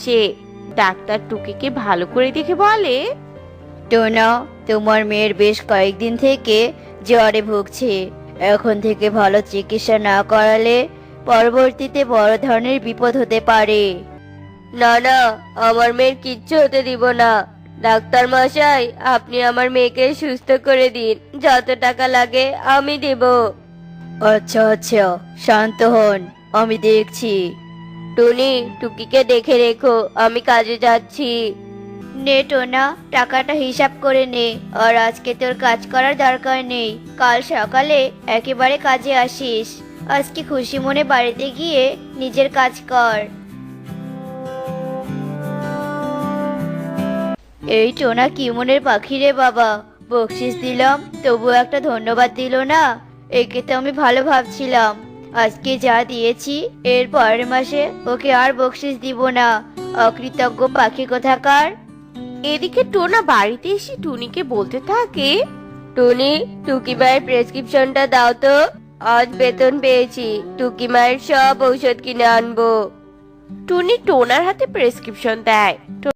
আসে। ডাক্তার টুকিকে ভালো করে দেখে বলে, টোনা, তোমার মেয়ের বেশ কয়েকদিন থেকে জ্বরে ভুগছে। এখন থেকে ভালো চিকিৎসা না করালে পরবর্তীতে বড় ধরনের বিপদ হতে পারে। না না, আমার মেয়ের কিচ্ছু হতে দিব না। ডাক্তার মশাই, আপনি আমার মেয়েকে সুস্থ করে দিন। যত টাকা লাগে আমি দেব। আচ্ছা আচ্ছা, শান্ত হন, আমি দেখছি। টুনি, টুকিকে দেখে রেখো, আমি কাজে যাচ্ছি। নে টোনা, টাকাটা হিসাব করে নে। আর আজকে তোর কাজ করার দরকার নেই, কাল সকালে একেবারে কাজে আসিস। আজকে খুশি মনে বাড়িতে গিয়ে নিজের কাজ কর। এই টোনা কি মনের পাখি রে বাবা, বকশিস দিলাম তবু একটা ধন্যবাদ দিল না। একে তো আমি ভালো ভাবছিলাম, আজকে যা দিয়েছি এর পরের মাসে ওকে আর বকশিস দিব না। অকৃতজ্ঞ পাখি কোথাকার। এদিকে টোনা বাড়িতে এসে টুনিকে বলতে থাকে, টুনি, টুকি মায়ের প্রেসক্রিপশনটা দাও তো। আজ বেতন পেয়েছি, টুকি মায়ের সব ঔষধ কিনে আনবো। টুনি টোনার হাতে প্রেসক্রিপশন দেয়। টোনা